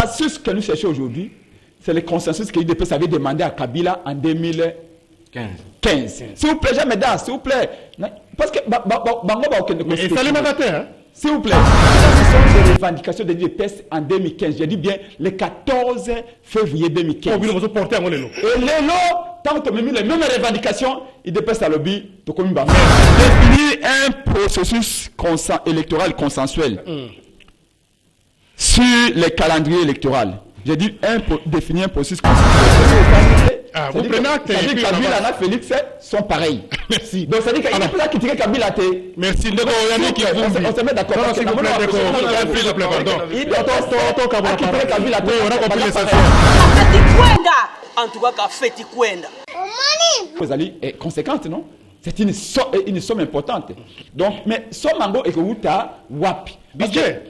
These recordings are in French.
consensus que nous cherchons aujourd'hui, c'est le consensus que l'UDPS avait demandé à Kabila en 2015. S'il vous plaît, jamais d'art, s'il vous plaît. Parce que s'il vous plaît, ce sont des revendications de l'UDPS en 2015. Je dis bien le 14 février 2015. Et Lélo, tant que tu as mis les mêmes revendications, l'UDPS a lobby, tu as définir un processus électoral consensuel sur les calendriers électoraux. J'ai dit définir un processus consensuel. Vous prenez acte. Kabila et Félix sont pareils. Merci. Donc ça dit qu'il ne peut pas critiquer Kabila. Merci. On se met d'accord. Non, s'il vous plaît, pardon. En tout cas, Feti Kwenda. Vous allez est conséquente, non? C'est une somme importante. Donc, mais somme en gros et que vous avez wapi. Budget.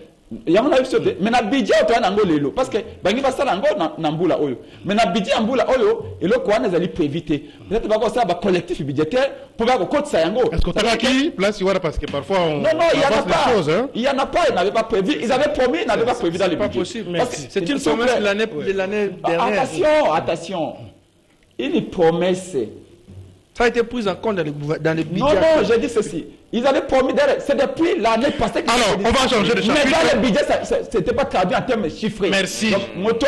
Il y a un budget. Mais na budget au train d'ango lelo parce que bangi va ça l'ango na mbula oyo. Mais na budget mbula oyo et le quoi nous allons éviter. Peut-être pas ça ba collectif budgétaire pour pas que côté ça yango. Est-ce que tu as qui place il parce que parfois on non, il y en a pas. Il y en a pas, ils n'avaient pas prévu. Ils avaient promis, ils n'avaient pas prévu dans les budgets. C'est pas possible. C'est une promesse de l'année dernière. Attention. Une promesse. Ça a été pris en compte dans les budgets. Non, j'ai dit ceci. Ils avaient promis d'ailleurs. C'est depuis l'année passée qu'ils alors, on va changer de chapitre. Mais dans le budget, ça n'était pas traduit en termes chiffrés. Merci. Donc, moto,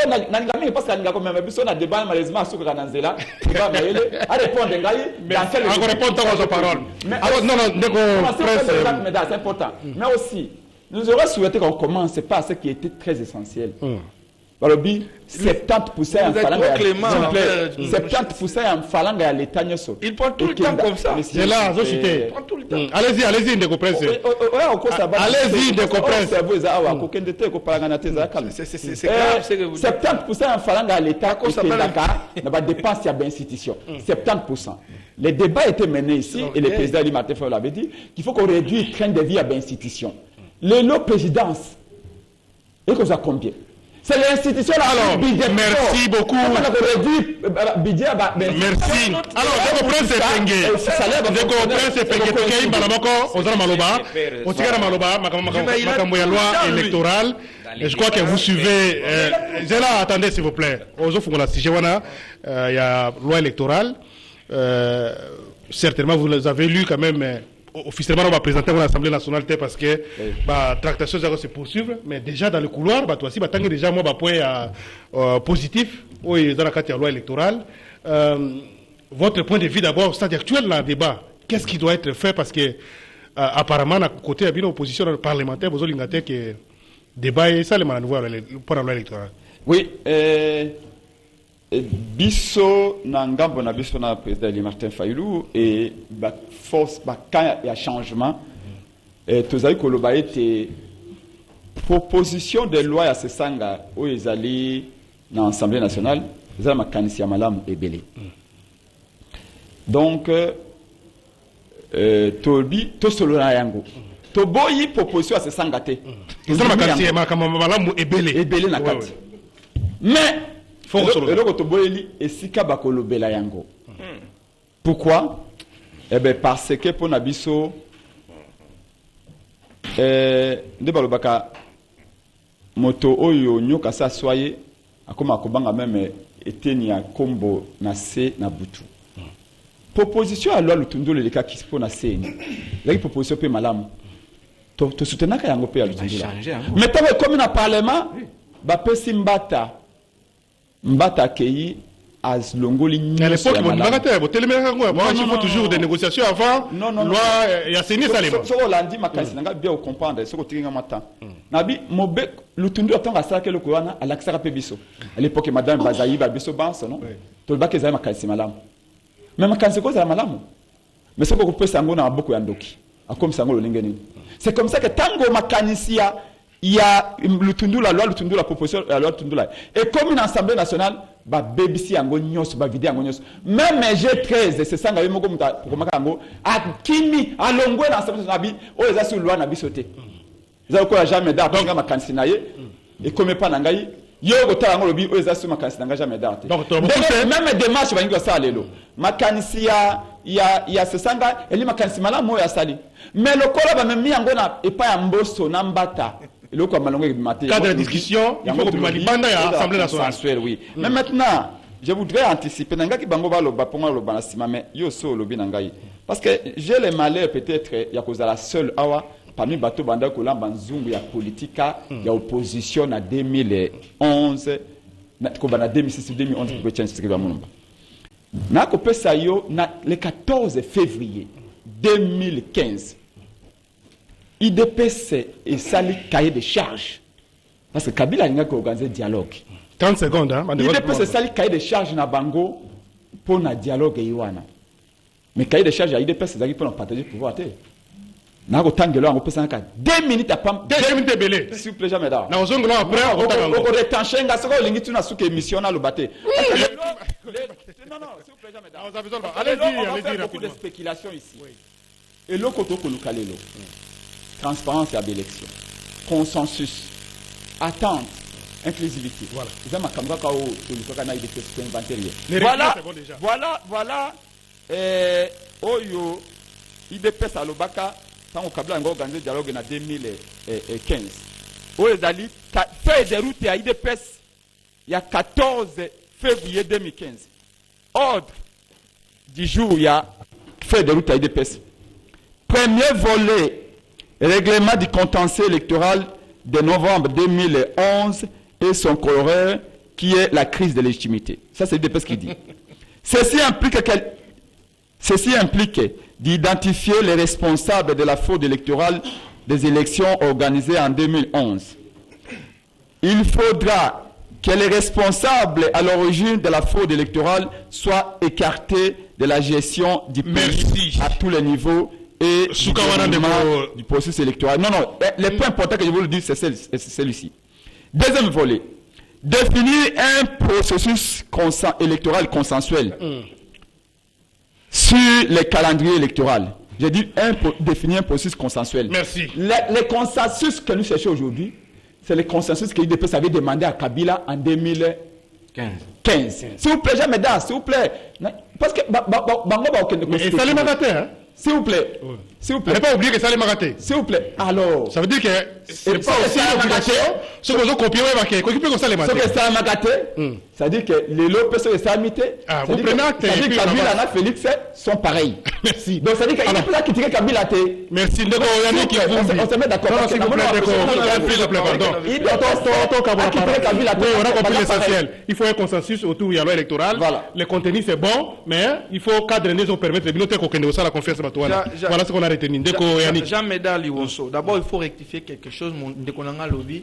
parce qu'on a quand même un débat, malheureusement, sur Rananzela. Il va à répondre, on répond à vos paroles. Alors, non, c'est important. Mais aussi, nous aurions souhaité qu'on commence par ce qui était très essentiel. Balobi 70% en phalange à l'État. Il prend tout le temps comme ça. C'est là, je cité. Allez-y, Ndeko Prince. Allez-y, Ndeko Prince. C'est grave ce que vous dites. 70% en phalange à l'État et Dakar n'a dépense à l'institution. 70%. Les débats étaient menés ici et le président Ali Martin Fayulu l'avait dit qu'il faut qu'on réduise le train de vie à l'institution. Les présidence, et qu'on a combien? C'est l'institution là. Alors, merci beaucoup. Merci. Alors, Ndeko Prince Penge. Ndeko Prince Penge Penge Malamoko, Ozana Maloba, Otigara Maloba, Makambo ya loi électorale. Je crois que vous suivez. J'ai là, attendez s'il vous plaît. Ozo Fungola Sijewana, il y a loi électorale. Certainement, vous avez lu quand même. Officiellement, on va présenter à l'Assemblée nationale parce que la tractation va se poursuivre, mais déjà dans le couloir, toi aussi, déjà moi, point positif, dans la loi électorale. Votre point de vue d'abord au stade actuel dans le débat, qu'est-ce qui doit être fait parce que apparemment, à côté de l'opposition parlementaire, vous avez dit que débat est ça, pour la loi électorale. Oui, biso na ngambo na biso na président Ali Martin Fayulu et ba force ba quand il y a changement tozali koloba ete proposition de loi ya sesanga o ezali na Assemblée nationale ezali makanisi ya malamu ebele donc tobi to solo na yango to boyi proposition ya sesanga te ezali makanisi ya malamu ebele na kati mais pourquoi? Eh bien, parce que pour Nabiso, moto oyo nyoka sa soye, akoma kobanga même eteni ya kombo na se na butu. Proposition à loi lutundo le cas qui se na se ni. La proposition pe malamu. To soutenaka yango pe ya lutundo. Mais tant comme na parlement, ba pesi Mbata Kei as longoli à l'époque, il faut toujours des négociations avant. Loi, il y a signé ça les mots. Ce qu'on l'a dit, ma bien comprendre. Ce qu'on tient matin. Nabi, Mobe, le tundu attend à ça que le Koran à l'accès à Pébiso. À l'époque, Madame Bazaï, Babiso Banso, non? Tout le bac est à ma caisse malam. Mais ma caisse cause à malam. Mais ce qu'on peut s'engager dans beaucoup d'andoki. À comme ça, c'est comme ça que tango makanisia. Il y a le tundu la loi, le tundu la proposition, la loi tundu la. Et comme une assemblée nationale, bah BBC angonios, bah vidéo angonios. Même G13, c'est ça, ngayemo comme ta, comme kango, à Kimi, à Longwe dans l'assemblée nationale, oh les assurances loi n'abi sauté. Ils ont quoi jamais d'art, parce que ma cansinaye, et comme pas nangayi, yo gota ngo lobi, oh les assurances ma cansinaye jamais d'art. Donc même démarche va ça lelo. Ma cansia, il y a ce sanga, et lui ma cansimala mo ya sali. Mais le col va même mis en gona et pas en bosso nambata. Et le cadre de discussion, il faut que l'Assemblée nationale. Oui. Mais maintenant, je voudrais anticiper. Parce que j'ai le malheur peut-être, il y a la seule awa parmi bateau banda kola banzungu ya politika ya opposition en 2011 na 2006 2011 pour change ce monumba. Na ko pesa yo na le 14 février 2015. IDPS et sali cahier de charge. Parce que Kabila n'a qu'à organiser dialogue. 30 secondes, hein? IDPS et sali cahier de charge na bango pour na dialogue iwana. Mais cahier de charge à IDPS c'est pour partager pouvoir. Na ko tangelo on peut ça 2 minutes à pam 2 minutes belé. S'il vous plaît jamais là. Na ozongo là après on tangelo. On retention nga soko lingi tuna suke émission na lo baté. Non non, s'il vous plaît jamais là. Allez-y beaucoup de spéculation ici. Et le koto ko lukalelo. Transparence à l'élection, consensus, attente, inclusivité. Voilà. Voilà. Oyo, IDPS à l'Obaka, tant au Kabila a organisé le dialogue en 2015. Oyo Dali, fait des routes à IDPS, il y a 14 février 2015. Ordre du jour, il y a fait des routes à IDPS. Premier volet. Règlement du contentieux électoral de novembre 2011 et son corollaire qui est la crise de légitimité. Ça, c'est l'IDPS qui dit. Ceci implique d'identifier les responsables de la fraude électorale des élections organisées en 2011. Il faudra que les responsables à l'origine de la fraude électorale soient écartés de la gestion du pays à tous les niveaux et du processus électoral. Non, les points importants que je veux le dire, c'est celui-ci. Deuxième volet, définir un processus électoral consensuel sur les calendriers électoraux. J'ai dit définir un processus consensuel. Merci. Les consensus que nous cherchons aujourd'hui, c'est le consensus que l'IDPS avait demandé à Kabila en 2015. S'il vous plaît, jamais d'as, s'il vous plaît. Parce que s'il vous plaît. S'il vous plaît. Ne pas oublier que ça allait m'arrêter. S'il vous plaît. Alors. Ça veut dire que c'est pas aussi l'obligation. Ce que vous copiez, quoi que ça allait m'arrêter. Ce que ça m'a gâté, ça veut dire que les lots peuvent se imiter. Ah, vous prenez acte. Ça veut dire que Kabila et Félix sont pareils. Merci. Donc ça veut dire qu'il ne peut pas critiquer Kabila. Merci. On se met d'accord. S'il vous plaît, pardon. On a compris l'essentiel. Il faut un consensus autour de la loi électorale. Le contenu c'est bon, mais il faut cadrer les permettre de bibliothèques qu'on ait la confiance. Voilà ce qu'on a retenu. Jean Médal Liwoso. D'abord, il faut rectifier quelque chose. Ndekonanga lobby.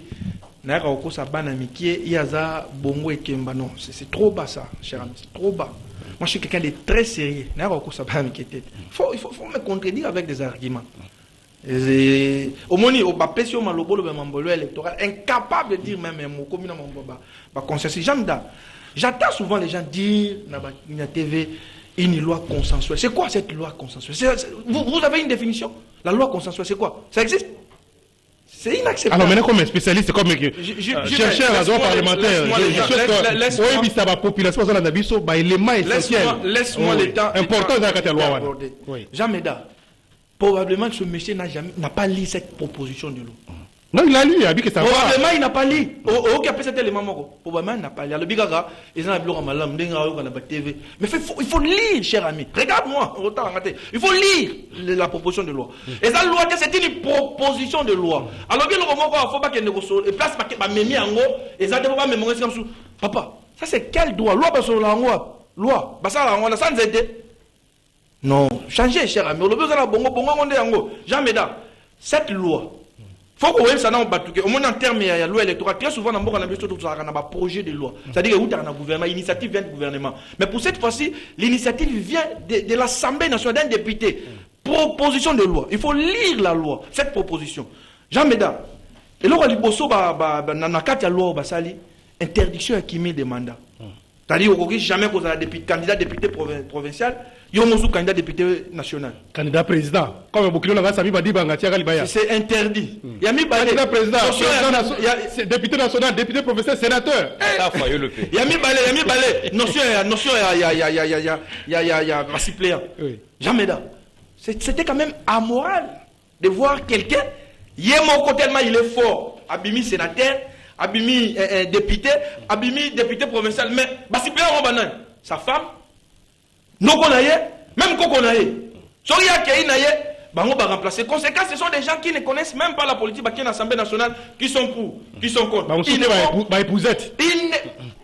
Naïra oko sabana mikie yaza bongo et kemba. Non, c'est trop bas ça, cher ami. C'est trop bas. Moi, je suis quelqu'un de très sérieux. Naïra oko sabana mikie. Il faut me contredire avec des arguments. Au moni, au bas pression malobolo be mambolo électoral, incapable de dire même un mot comme mon baba. Bah consensus. J'entends souvent les gens dire na TV. Une loi consensuelle. C'est quoi cette loi consensuelle? Vous avez une définition? La loi consensuelle, c'est quoi? Ça existe? C'est inacceptable. Alors maintenant, comme un spécialiste, comme chercheur à droit parlementaire, laisse-moi le temps. Important dans la loi. Jean Médard, probablement que ce monsieur n'a pas lu cette proposition de loi. Non, il a lu, il a dit que ça va. Probablement, il n'a pas lu. Au cas cet élément, probablement, il n'a pas lu. Le bigaga, ils ont un bureau malam, TV. Mais il faut lire, cher ami. Regarde-moi, il faut lire la proposition de loi. Et ça, loi, c'est une proposition de loi. Alors, il faut pas qu'il y ait une place, il en haut, et ça, il faut pas mémoriser comme ça. Papa, ça, c'est quel droit? Loi, parce que la loi, ça, ça nous aide. Non, changez, cher ami. Le besoin de bongo, jamais là. Cette loi, faut que ça n'a pas au moins en termes de la loi électorale. Très souvent, on a un projet de loi. C'est-à-dire qu'il y a un gouvernement, l'initiative vient du gouvernement. Mais pour cette fois-ci, l'initiative vient de l'Assemblée nationale d'un député. Proposition de loi. Il faut lire la loi, cette proposition. Jean Médard, et là, il y a loi interdiction qui met des mandats. C'est-à-dire qu'il n'y a jamais candidat député provincial. Il y a un candidat député national. Candidat président. Comme c'est interdit. Il y a mis candidat président, député national, député provincial, sénateur. Il y a mis balai. Notion, il y a suppléant. Jamais là. C'était quand même amoral de voir quelqu'un. Tellement il est fort. abimi sénateur, abimi député, abimi député provincial, mais basi pe on banan sa femme non qu'on aille, même qu'on aille. Soria qui aille bango va remplacer. Conséquence, ce sont des gens qui ne connaissent même pas la politique, qui sont en Assemblée nationale, qui sont pour, qui sont contre.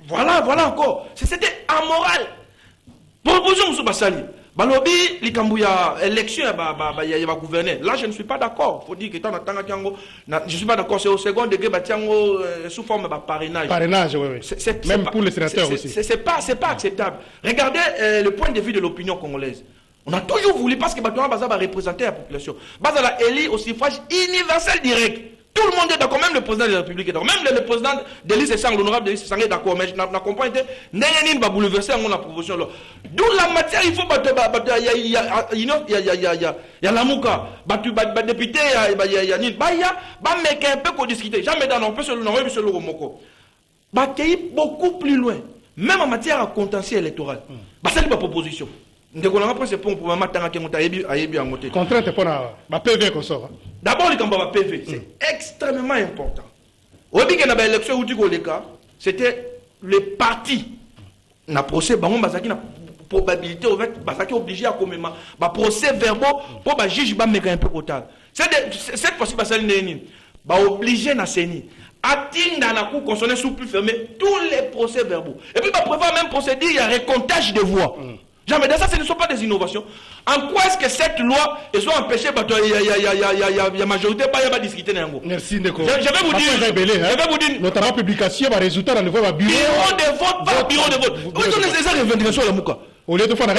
Voilà encore. C'était amoral. Proposition M. Bassali. Balobi, l'ikambouya élection, il y a gouverner. Là, je ne suis pas d'accord. Il faut dire que je ne suis pas d'accord. C'est au second degré, sous forme de parrainage. Parrainage, oui. Même pour les sénateurs aussi. C'est pas acceptable. Regardez le point de vue de l'opinion congolaise. On a toujours voulu, parce que Batouan Baza va représenter la population. Baza l'a élu au suffrage universel direct. Tout le monde est d'accord, même le président de la République est d'accord. Même le président de l'Élysée Sang, l'honorable de l'Élysée Sang est d'accord. Mais je n'ai compris que Nénénine va bouleverser mon proposition là. D'où la matière, il faut il y a la mouka. Député, il y a Nine. Il y a un peu qu'on discute. Jamais dans on peut se le nommer, monsieur Loromoko. Il beaucoup plus loin. Même en matière de contentieux électoral. C'est une proposition. Contrainte pour la PV qu'on sort. D'abord, le PV, c'est extrêmement important. Au début de l'élection, c'était le parti. Na procès, na probabilité obligé à commettre. Procès verbaux pour le juge un peu total. Cette fois-ci, obligé na séni. Atteindre dans la cour constitutionnelle sous plus fermé tous les procès verbaux. Et puis, prévoir même procédure, il y a recomptage de voix. Jamais, ça, ce ne sont pas des innovations. En quoi est-ce que cette loi, ils ont empêché, il y a majorité, il n'y a pas discuter. Merci, Ndeko. Je vais vous dire, notamment publication, résultat dans le bureau de vote, pas bureau de vote. Où sont les revendications à la Mouka? Au lieu de faire la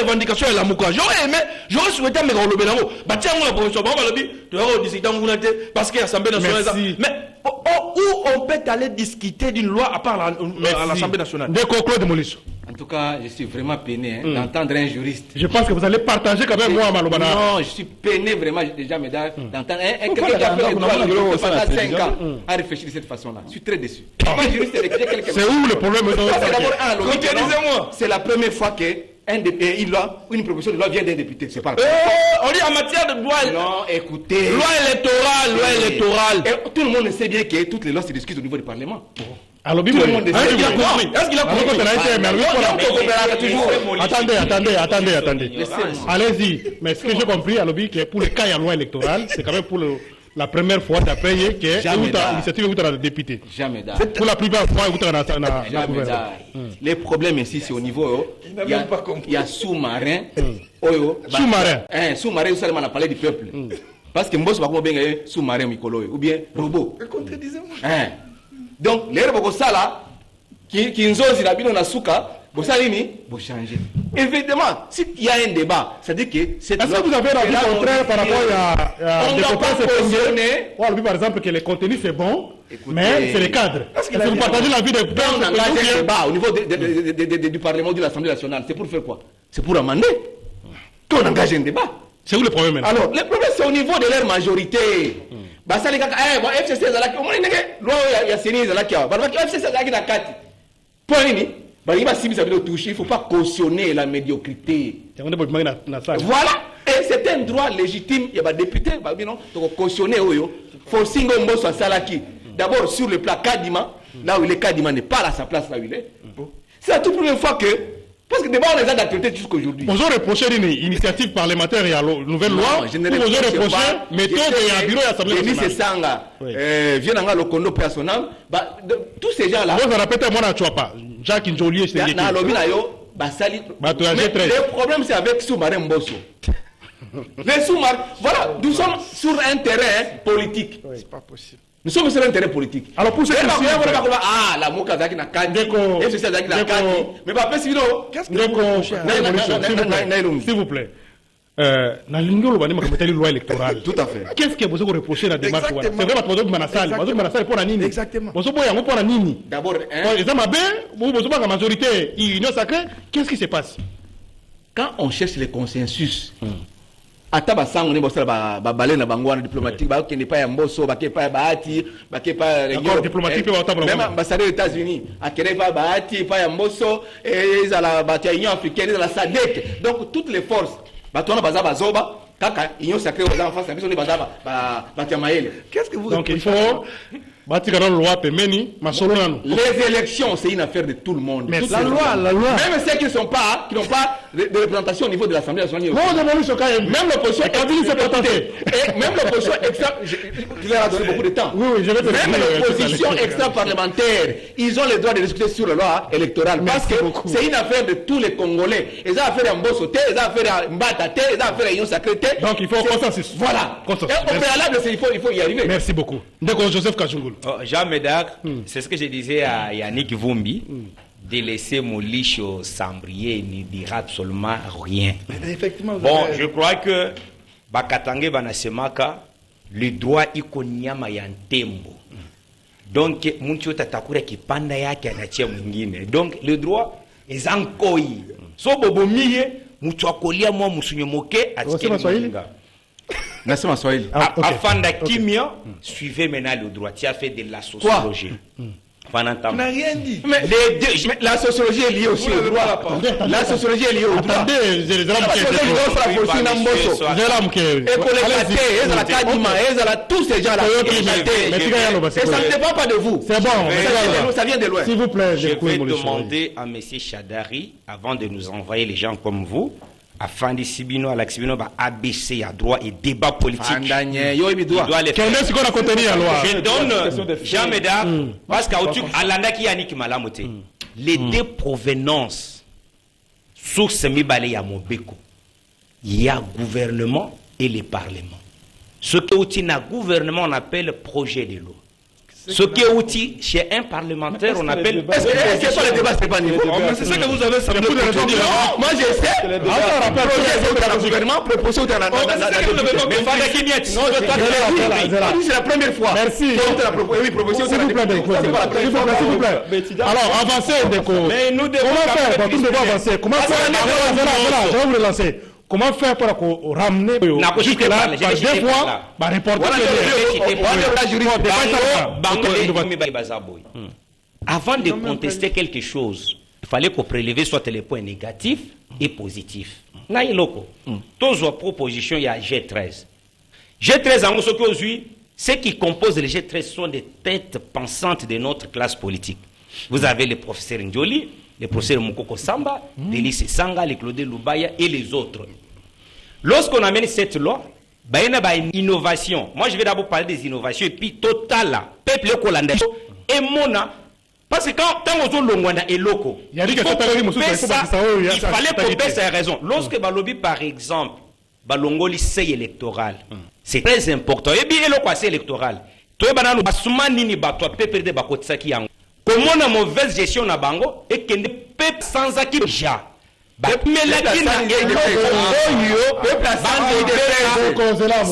revendication à la Mouka. J'aurais souhaité me relever là-haut. Tiens, la profession, tu vas discuter parce qu'il y a l'Assemblée nationale. Mais où on peut aller discuter d'une loi à part à l'Assemblée nationale? En tout cas, je suis vraiment peiné d'entendre un juriste. Je pense que vous allez partager quand même moi, Malobana. Non, je suis peiné vraiment déjà, mesdames, d'entendre quelqu'un qui a fait le droit pendant 5 ans à réfléchir de cette façon-là. Je suis très déçu. C'est où le problème? C'est la première fois que une proposition de loi vient d'un député. C'est pas on dit en matière de loi. Non, écoutez. Loi électorale. Et tout le monde sait bien que toutes les lois se discutent au niveau du Parlement. Alors, tout le monde sait. Est-ce qu'il a compris? Attendez. Allez-y. Mais ce que j'ai compris, que pour le cas de la loi électorale, c'est quand même pour la première fois d'après que l'initiative est dans le député. Jamais. Pour la première fois, il est dans la gouvernement. Les problèmes ici, c'est au niveau. Il y a sous-marin. Sous-marin. Sous-marin, vous on a parlé du peuple. Parce que moi, je ne sais pas bien sous-marin, ou bien robot. Contredisez-moi. Donc, les robots là, qui nous ont dit la souka, vous savez, vous changez. Évidemment, s'il y a un débat, ça dit que cette loi. Est-ce que vous avez un contraire par rapport à des copains par exemple, que le contenu c'est bon, mais c'est le cadre. Est-ce que vous partagez l'avis de père? On engage un débat au niveau du Parlement de l'Assemblée nationale. C'est pour faire quoi? C'est pour amender. Qu'on engage un débat. C'est où le problème maintenant? Alors, le problème c'est au niveau de leur majorité. Ça les gars, FCC zalaki au moins loi ya seni zalaki ba FCC zalaki na kati point nini ba il ne faut pas cautionner la médiocrité. Voilà, et c'est un droit légitime. Il y a des députés donc cautionner oyo forcing Mbosso à Salaki d'abord sur le plat Kadima, là où il est Kadima n'est pas à sa place là où il est. C'est la toute première fois que parce que d'abord on les a d'actualité jusqu'aujourd'hui. Vous avez reproché une initiative parlementaire et à la nouvelle loi. Vous avez reproché méthode et un bureau et assemblée nationale. Denis Sanga, Vienanga Lokondo personnel, tous ces gens là. Vous répétez moi tu vois pas. Jacques Njoli c'est dit. Le problème c'est avec Soumaré Mbosso. Les sous-marins, voilà, nous sommes sur un terrain politique. C'est pas possible. Nous sommes sur un terrain politique. Alors pour ce qui est la Mouka Zaki na Kandi, et c'est Zaki na Kandi. Mais pas plus sinon. Qu'est-ce que s'il vous plaît. Loi électorale. Tout à fait. Qu'est-ce que vous reprochez la démarche? C'est vrai que vous avez pour la Nini. Exactement. Vous avez pour la Nini. D'abord, vous avez la majorité, union sacrée. Qu'est-ce qui se passe? Quand on cherche le consensus, ataba sango ne bosala ba balé na bangwana diplomatique ba qui n'est pas Mbosso ba qui pas Bahati ba qui pas accord diplomatique peut ataba même ambassadeur des États-Unis a créé pas Bahati pas Mbosso et ils à la Union africaine à la SADC. Donc toutes les forces ba tona baza bazoba kaka union sacrée aux enfants ça biso ni bazaba ba tiamaele. Qu'est-ce que vous Donc il faut batika dans loi pemeni masolo nanu. Les élections c'est une affaire de tout le monde. Mais la loi. Même ceux qui n'ont pas de représentation au niveau de l'Assemblée nationale. Même l'opposition même l'opposition extra je leur ai donné beaucoup de temps. Oui, je vais te même l'opposition extra-parlementaire, ils ont le droit de discuter sur la loi électorale. Parce que c'est une affaire de tous les Congolais. Ils ont affaire à Mbosso, ils ont affaire à Mbata, ils ont affaire à Union Sacrée. Donc il faut consensus. Voilà. Consensus. Au préalable, il faut y arriver. Merci beaucoup. Ndeko Joseph Kachungulu. Jean Médard, c'est ce que je disais à Yannick Vumbi. De laisser Molicho s'embrayer ne dira absolument rien. Effectivement. Bon, je crois que Bakatange Banasemaka, le droit ikonyama ya ntembo. Donc, Muncho Tatakura qui panda yake anachia mwingine. Donc, le droit est enkoi. So bobomiye, mutu akolia mwa musunyo moke atike mwinga. Nasema Swahili. Afanda kimia, suivez maintenant le droit. Tu as fait de la sociologie. Pendant Tu n'as rien dit. Mais la sociologie est liée aussi au droit. La sociologie est liée au droit. Attendez, j'ai les tous ces gens-là. Et ça ne dépend pas de vous. C'est bon. Ça vient de loin. S'il vous plaît, je vais demander à M. Chadari, avant de nous envoyer les gens comme vous, afin de Sibino à l'Axibino, ABC à droit et débat politique. Il doit les faire. Je donne Jean Médard, parce qu'à Alanda qui Yannick Malamote, les deux provenances, source Mibale à Mobeko, il y a gouvernement et le parlement. Ce qui est outil d'un gouvernement, on appelle projet de loi. Ce qui est outil chez un parlementaire, on appelle. Est-ce que sur les débats, c'est pas niveau? C'est ça que vous avez semblé. Non, moi je sais. Projet au gouvernement, proposition au c'est la première fois. Merci. Oui, proposition s'il vous plaît. Alors, avancez, Ndeko. Mais nous devons avancer. Comment faire? Je vais vous relancer. Comment faire pour ramener jusque là, des fois, avant de contester quelque chose, il fallait qu'on prélève soit les points négatifs et positifs. Tous les propositions, il y a G13. G13, ceux qui composent les G13 sont des têtes pensantes de notre classe politique. Vous avez le professeur Ndioli, le professeur Mukoko Samba, Delis Sanga, les Claude Lubaya et les autres. Lorsqu'on amène cette loi, il y a une innovation. Moi, je vais d'abord parler des innovations et puis total, peuple colandais et mona. Parce que quand on a l'ongwana et loco, il fallait couper sa raison. Lorsque Balobi, par exemple, Balongoli c'est électoral, c'est très important. Et bien, c'est électoral. Toi, banano basumani ni batwa peuple de bakotsaki yango. Comment on a mauvaise gestion na bango et que ne peuple sans acquis ja.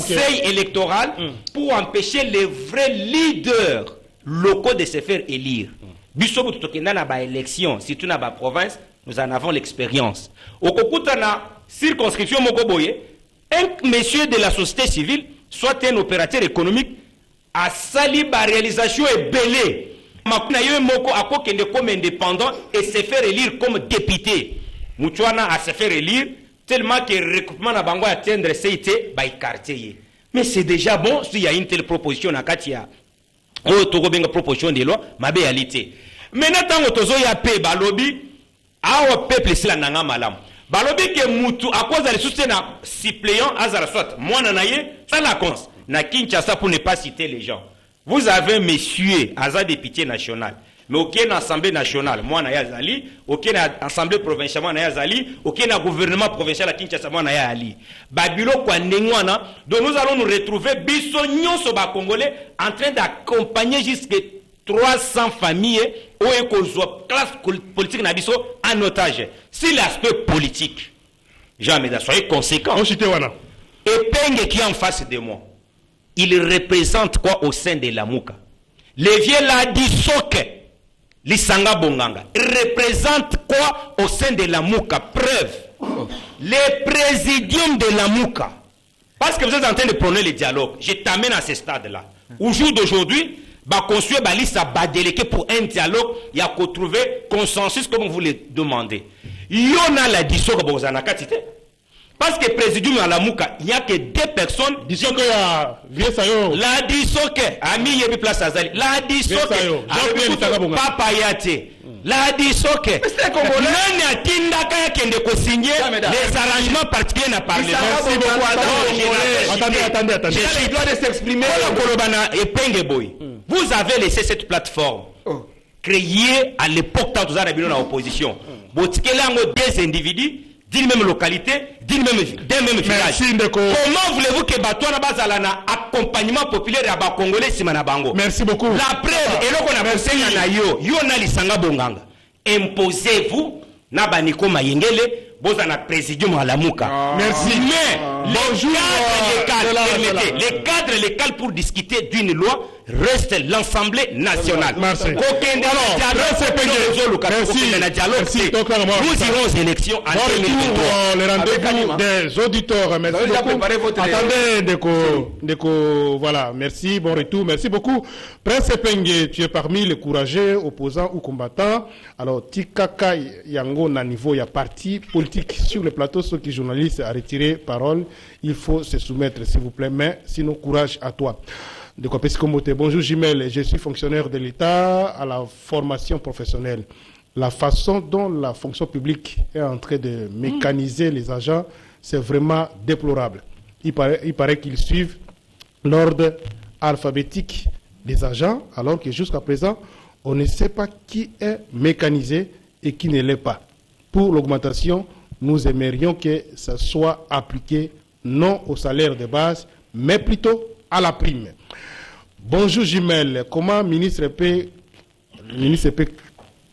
C'est électoral pour empêcher les vrais leaders locaux de se faire élire. Bisobu tutokenda na ba élection, surtout na ba province, nous en avons l'expérience. Au kokuta na circonscription mokoboye, un monsieur de la société civile, soit un opérateur économique, a sali ba réalisation et belé. Makuna yo moko akokende comme indépendant et se faire élire comme député. Mouchouana à se faire élire tellement que le recrutement n'a pas atteindre CIT by quartier. Mais c'est déjà bon s'il y a une telle proposition à Katia. Oh, Togo benga proposition de loi, ma réalité. Maintenant, tant que Tozo ya pe balobi, awa peuple sila nanga malam. Balobi ke mutu à cause de la soutien suppléant azara soit moi nanaye, ça la cons. Na Kinshasa pour ne pas citer les gens. Vous avez monsieur Azad député national. Mais aucune assemblée nationale, moi na yazali, aucune assemblée provinciale, moi na yazali, aucun gouvernement provincial à Kinshasa, moi na yazali. Babilo kwa nengwana, donc nous allons nous retrouver bisognon sur ba Congolais en train d'accompagner jusqu'à 300 familles où est classe politique na biso en otage. C'est l'aspect politique. Jamais soyez conséquent. Et Penge qui est en face de moi, il représente quoi au sein de la Mouka? Les vieux là dit soke. L'Isanga Bonganga représente quoi au sein de la Mouka? Preuve. Le présidium de la Mouka. Parce que vous êtes en train de prôner le dialogue. Je t'amène à ce stade-là. Au jour d'aujourd'hui, construire une liste à badéléquer pour un dialogue. Il y a qu'à trouver consensus comme vous le demandez. Il y en a la dissoque. Parce que présidium à la Mouka, il n'y a que 2 personnes. Disons qu'il y a vieux sayo. La disoke, ami yebi place azali. La disoke, papa yate. La disoke. Nani atinda kaya kende ko signer les arrangements particuliers na parlement. Attendez. J'ai le droit de s'exprimer. Vous avez laissé cette plateforme créée à l'époque quand vous avez dans l'opposition. Vous avez 2 individus d'une même localité, d'un même village. Comment voulez-vous que Batouana Bazalana accompagnement populaire à Congolais Simana Bango? Merci beaucoup. La preuve, et là qu'on a posé na yo na lisanga bonganga. Imposez-vous na baniko mayengele. Bozana présidium à la Mouka. Merci. Mais bonjour, les cadres légaux pour discuter d'une loi reste l'Assemblée nationale. Merci. Nous irons aux élections en 2023. Le rendez-vous des auditeurs. Merci beaucoup. Attendez, Ndeko, voilà. Merci, bon retour. Merci beaucoup. Prince Penge, tu es parmi les courageux opposants ou combattants. Alors, Tikaka Yango na niveau, il y a parti politique sur le plateau, ceux qui journalistes à retirer parole. Il faut se soumettre, s'il vous plaît, mais sinon, courage à toi. De quoi bonjour Jimel, je suis fonctionnaire de l'État à la formation professionnelle. La façon dont la fonction publique est en train de mécaniser les agents, c'est vraiment déplorable. Il paraît qu'ils suivent l'ordre alphabétique des agents, alors que jusqu'à présent, on ne sait pas qui est mécanisé et qui ne l'est pas. Pour l'augmentation, nous aimerions que ça soit appliqué non au salaire de base, mais plutôt à la prime. Bonjour Jimel, comment le ministre peut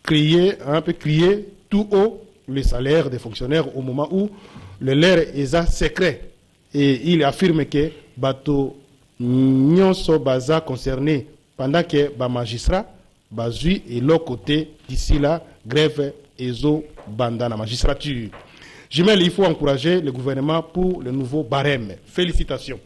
crier tout haut les salaires des fonctionnaires au moment où le leur est secret, et il affirme que bato nyonso baza concerné pendant que ba magistrat bazui et l'autre côté d'ici là grève ezo bandana magistrature. Jimel, il faut encourager le gouvernement pour le nouveau barème. Félicitations.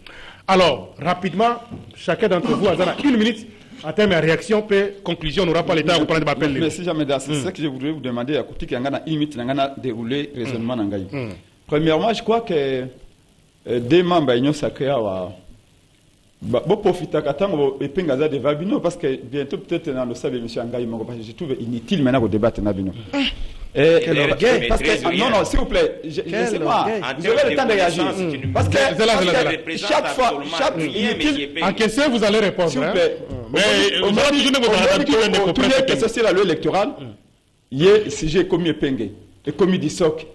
Alors, rapidement, chacun d'entre vous a 1 minute en termes de réaction, puis conclusion, on n'aura pas le temps à vous prendre des appels. Merci, Jameda. C'est ce que je voudrais vous demander à côté qu'il y a 1 minute, il y a déroulé le raisonnement. Premièrement, je crois que des membres de l'Union sacrée vont profiter de Pengaza de Vabino parce que bientôt, peut-être, dans le sabre, M. Angaï, je trouve inutile maintenant de débattre Nabino. Parce que, non, s'il vous plaît, laissez-moi, vous aurez le temps de réagir. Parce que chaque fois, en question, vous allez répondre. S'il vous plaît, mais que c'est la loi électorale, si j'ai commis Epenge, et commis Disok,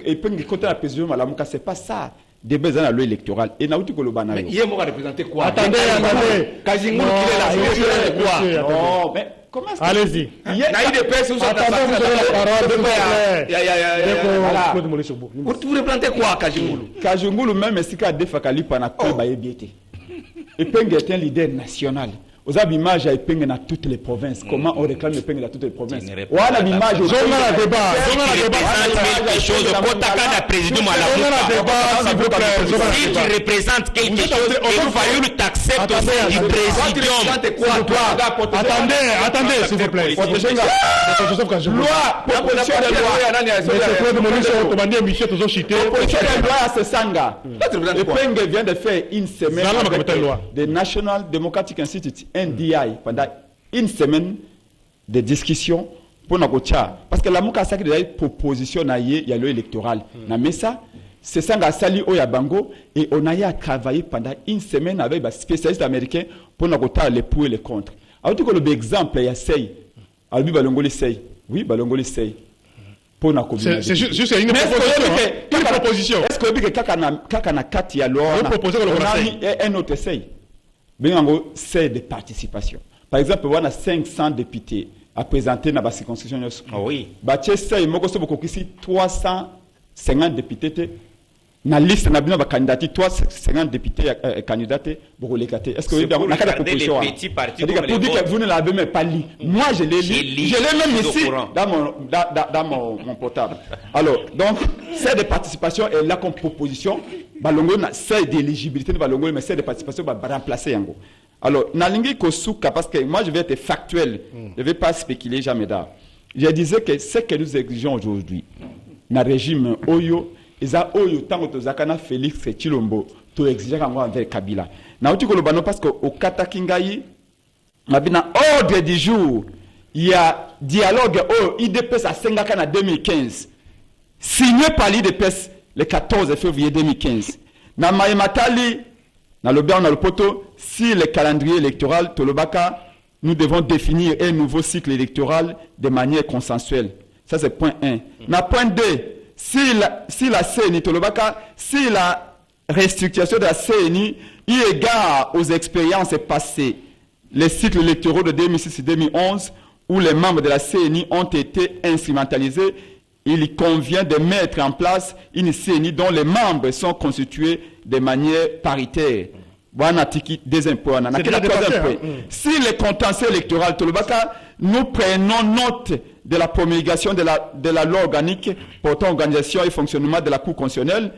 Epenge côté la présidence, c'est pas ça. Des besoins à la loi électorale. Et Naouti Kolobana. Mais hier, moi, représenté quoi? Attendez. Kazimou, qui est là, quoi? Non, mais comment ça? Allez-y. Naïd de Pesse, vous avez la parole. Vous représentez quoi, Kazimou? Kazimou, même si Kade Fakali Panako, Bayebiete. Epenge est un leader national. Vous avez l'image à Epenge dans toutes les provinces. Comment on réclame Epenge dans toutes les provinces? Voilà l'image. Zona la débat. Si tu représentes quelque chose, il faut que tu acceptes aussi du président. Attendez, s'il vous plaît. Loi, proposition de loi à Sesanga. Epenge vient de faire une semaine avec the National Democratic Institute, NDI, pendant une semaine de discussion pour nous. Parce que la Mouka a une proposition il y a l'électoral. Mais ça, c'est ça a sali au Yabango et on a eu à travailler pendant une semaine avec des spécialistes américains pour nous les pour et les contre. Alors tu as l'exemple, il y a Sey. Albi Balongoli Sey. Oui, Balongoli Sey. Pour nous communiquer. C'est juste une proposition. Est-ce que Kakana Kati alors un autre Sey? C'est de participation. Par exemple, on a 500 députés à présenter dans la circonscription. Oui. Il y a 350 députés. Dans la liste, il y a 350 députés candidatés pour les gâter. Est-ce que vous avez une proposition? Pour dire que vous ne l'avez même pas lu. Moi, je l'ai lu. Je l'ai même ici dans mon portable. Alors, donc, c'est de participation et là comme proposition. C'est d'éligibilité, mais c'est de participation va remplacer Yango. Alors, Nalingi Kosuka, parce que moi je vais être factuel, je ne vais pas spéculer jamais d'art. Je disais que ce que nous exigeons aujourd'hui, dans le régime Oyo, eza oyo tango tozaka na Félix Tshilombo to exiger kango envers Kabila na uti koloba no parce que au kataki ngai mabina ordre du jour il y a dialogue au IDPS à Sengaka en 2015 signé par l'IDPS le 14 février 2015 na Maïmatali na Lobia na Lopoto si le calendrier électoral Tolobaka nous devons définir un nouveau cycle électoral de manière consensuelle. Ça c'est point 1. Na point 2, si la CNI Tolobaka, si la restructuration de la CNI eu égard aux expériences passées, les cycles électoraux de 2006 et 2011 où les membres de la CNI ont été instrumentalisés, il convient de mettre en place une CNI dont les membres sont constitués de manière paritaire. Deuxième point. Si le contentieux électoral Tolobaka, nous prenons note de la promulgation de la loi organique portant organisation et fonctionnement de la Cour constitutionnelle,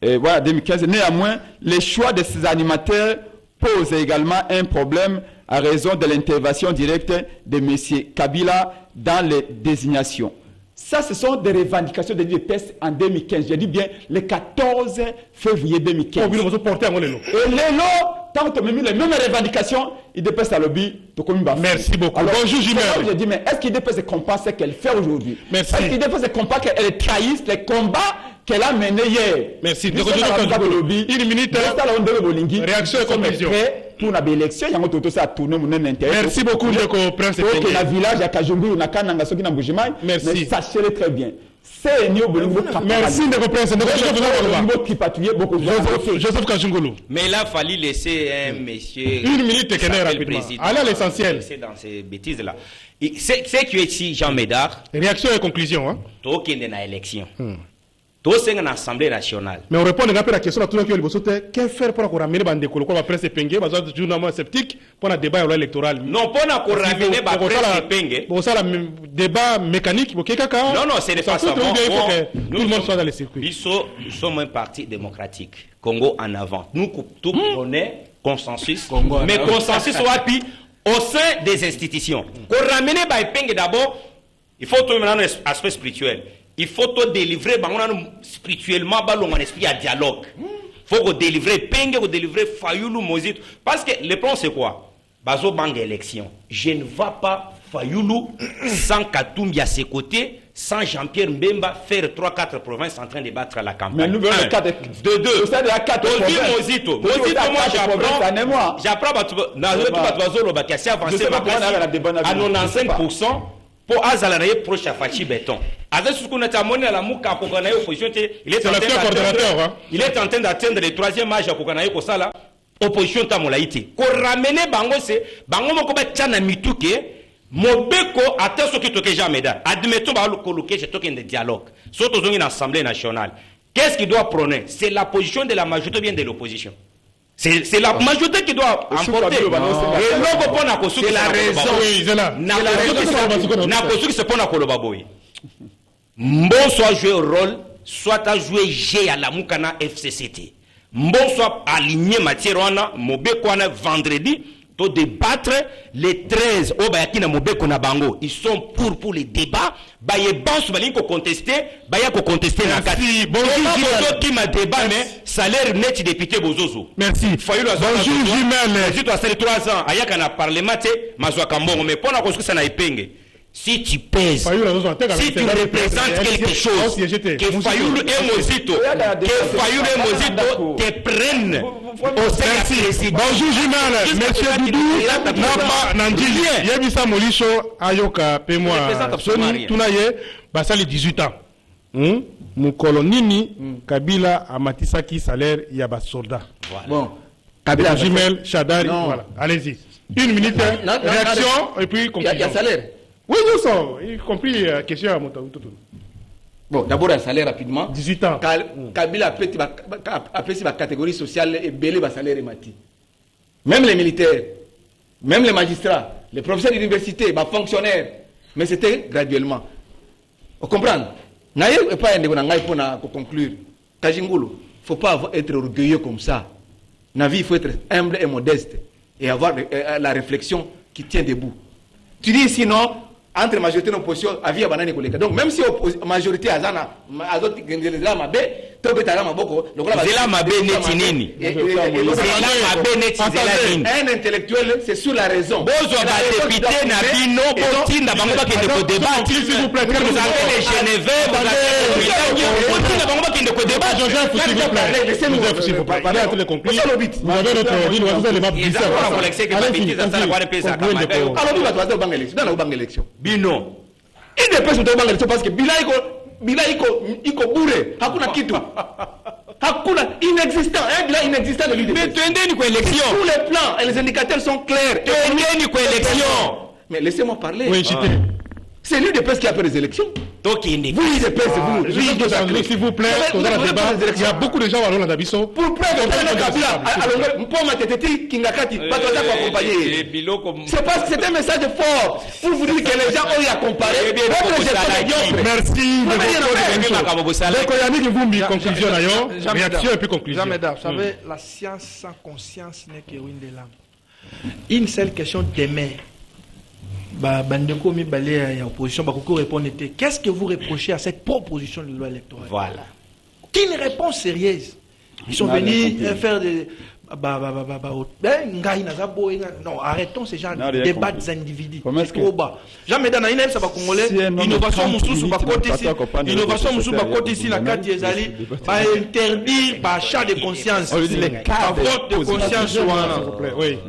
voilà 2015. Néanmoins, les choix de ces animateurs posent également un problème à raison de l'intervention directe de M. Kabila dans les désignations. Ça, ce sont des revendications de l'IDPS en 2015. Je dis bien le 14 février 2015. Et Lélo, tant que tu as mis les mêmes revendications, l'IDPS a lobby. Merci beaucoup. Alors, bonjour, Jimmy. Je dis, mais est-ce qu'il l'IDPS comprend ce qu'elle fait aujourd'hui? Merci. Est-ce qu'il l'IDPS comprend qu'elle trahisse les combats qu'elle a menés hier? Merci. Une minute. Réaction et conclusion. Pour la élection, il y a un autre ça tourner mon intérêt. Merci beaucoup, Ndeko Prince. Donc, la village à Kajungu, na Kananga, Soki na Mbujimai. Merci. Mais sachez-le très bien. C'est Nio Bolingo. Merci, Ndeko Prince. Joseph Kajungulu. Mais il a fallu laisser un monsieur. Une minute, rapidement. Allez à l'essentiel. C'est dans ces bêtises-là. C'est qui est ici, Jean Médard. Réaction et conclusion. Hein? Toki est dans l'élection. C'est une assemblée nationale. Mais on répond à la question à tout le monde. Qu'est-ce faire pour ramener les gens la presse épinglée, les journalistes sceptiques pour un débat électoral? Non, pas pour ramener la presse épinglée. Pour ça, le débat mécanique, non, ce n'est pas ça. Tout le monde soit dans les circuits. Nous sommes un parti démocratique. Congo en avant. Nous, tout connaît consensus. Mais consensus soit au sein des institutions. Pour ramener la épingle d'abord, il faut trouver un aspect spirituel. Il faut te délivrer spirituellement un esprit à dialogue. Il faut que délivrer Penge, que délivrer Fayoulou, Mozito. Parce que le plan c'est quoi? Bazo bang élection. Je ne vois pas Fayoulou sans Katumbi à ses côtés, sans Jean-Pierre Mbemba faire 3-4 provinces en train de battre la campagne. Mais nous voulons le 4 de 2. Vous savez, la 4 provinces. Mozito, moi j'apprends à 95%. Pour Azalaye proche à Fachi Béton. Avec ce qu'on a amené à la Mouka pour gagner l'opposition, il est en train d'atteindre le 3e âge pour gagner pour ça là. Opposition Tamolaïti. Pour ramener Bango, c'est Bango Mokoba Tchana Mituke, Mobeko atteint ce qui toque jamais. Admettons que je toque un dialogue. Surtout dans une assemblée nationale. Qu'est-ce qu'il doit prôner? C'est la position de la majorité ou bien de l'opposition? C'est la majorité qui doit emporter. C'est la raison. Mbo soit jouer au rôle, soit à jouer G à la Moukana FCCT. Mbo soit aligné matière wana, Mobeko wana vendredi, to débattre les 13 au Bayakina Mobeko na bango. Ils sont pour les débats. Baye bansu balin ko contester, baya ko contester na kati. Bonjour qui m'a débat mais salaire net député Bozozo. Merci. Bonjour Jimel. Si tu as 3 ans, ayaka na parlement te, mazwa kambongo mais pona ko ça na ipenge. Si tu pèses, si tu représentes quelque chose, que Fayoulou et Mozito te prennent au sein. Bonjour Jimel, monsieur Doudou, Nandili, Yebisa Molisho, Ayoka, Pémoa, Soni, Tunaye, Basali 18 ans. Moukolonini, Kabila, Amatisaki, salaire, Yaba Soldat. Bon, Kabila, Jimel, Chadari, voilà. Allez-y. Une minute, réaction, et puis conclusion. Il y a salaire. Oui, nous sommes, y compris la question à Moutaoutou. Bon, d'abord un salaire rapidement. 18 ans. Kabila a fait la catégorie sociale et belé le salaire et mati. Même les militaires, même les magistrats, les professeurs d'université, les fonctionnaires. Mais c'était graduellement. Vous comprenez? Naïe n'est pas un débat pour conclure. Kajingulu, il ne faut pas être orgueilleux comme ça. Dans la vie, il faut être humble et modeste et avoir la réflexion qui tient debout. Tu dis sinon, entre majorité et opposition, avis à banane. Donc même si la majorité a tobetala maboko Zela mabe neti nini. Zela mabe neti zela nini. Un intellectuel c'est sur la raison. Bozo ba député na bino botinda bango bakende ko débat. S'il vous plaît, Vous avez les Genevais, vous avez botinda bango bakende ko débat. Joseph, s'il vous plaît. Joseph, s'il vous plaît. Parlez à tous les conclusions. Vous avez notre avis, vous avez les maps Ils glissées. ont collecté que babiti za sala kwa pesa kama. Alors nous va banga élection, dans la banga élection. Bino. Il dépêche de banga élection parce que bila iko bure, hakuna kitu. Hakuna inexistant, un bilan inexistant de l'UDPS. Mais tendez une élection. Tous les plans et les indicateurs sont clairs. Tendez une élection. Mais laissez-moi parler. Oui, JT. C'est l'UDPS qui a fait les élections. Donc il Vous, l'UDPS, vous. S'il vous plaît, dans la débat, il y a beaucoup de gens à Dabiso. Pour preuve, c'est un message fort pour vous dire que les gens ont eu à comparer. Merci. Conclusion d'ailleurs. Réaction et puis conclusion. Vous savez, la science sans conscience n'est que ruine de l'âme. Une seule question demeure. Bandeko mi balé à opposition, Bakoko répond était qu'est-ce que vous reprochez à cette proposition de loi électorale? Voilà. Qu'une réponse sérieuse. Ils sont venus faire des. Non, arrêtons ces gens de débats individus. C'est trop bas. Jamais dans une ça va congolais. Innovation Moussou va côté ici. Innovation Moussou va côté ici. La carte Ezali va interdire par achat de conscience. Par vote de conscience. Oui.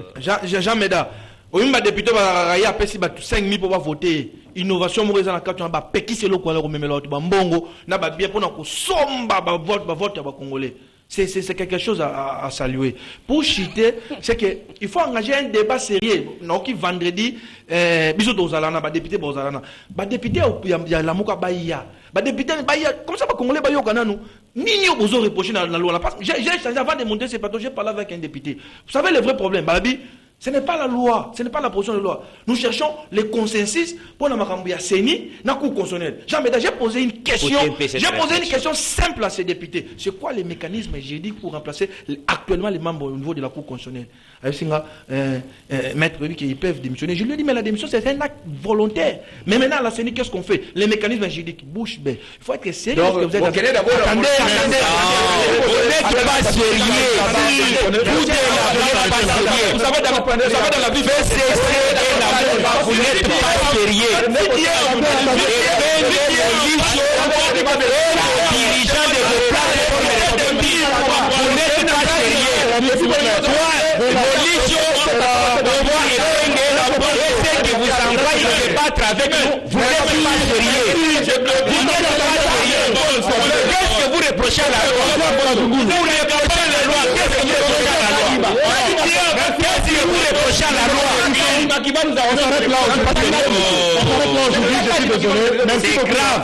Jamais là. Au même député va raya pesi ba 5000 pour voter innovation moureza na katu ba pekisi lo kwala ko memela watu ba mbongo na ba bien pour na ko somba ba vote ba congolais. C'est quelque chose à saluer. Pour chiter, c'est que il faut engager un débat sérieux. Non qui vendredi biso dozalana ba député bozalana. Ba député ya la muka ba ya. Ba député ba ya comme ça ba congolais ba yo kana nous. Nini ozo reprocher dans la loi. J'ai changé avant de monter ces plateaux, j'ai parlé avec un député. Vous savez le vrai problème, Babi. Ce n'est pas la loi, ce n'est pas la position de loi. Nous cherchons les consensus pour la Makambouya Seni, na coup constitutionnel. J'ai posé une question simple à ces députés. C'est quoi les mécanismes juridiques pour remplacer actuellement les membres au niveau de la Cour constitutionnelle? Maître dit qu'ils peuvent démissionner. Je lui ai dit, mais la démission, c'est un acte volontaire. Mais maintenant, à la CENI, qu'est-ce qu'on fait? Les mécanismes juridiques, bouche bée. Il faut être sérieux. Donc, vous êtes d'abord. Attendez. Vous n'êtes pas sérieux. Vous savez, dans la vie, vous n'êtes pas sérieux. Dirigeant de vos places, vous n'êtes pas sérieux. Essaye de vous envoyer se battre avec nous. Vous n'êtes pas sérieux. Vous n'êtes pas sérieux. Qu'est-ce que vous reprochez à la loi? Vous reprochez à la loi. Qu'est-ce que vous reprochez à la loi? Qu'est-ce que vous reprochez à la loi? On s'arrête là aujourd'hui, je suis désolé. C'est grave.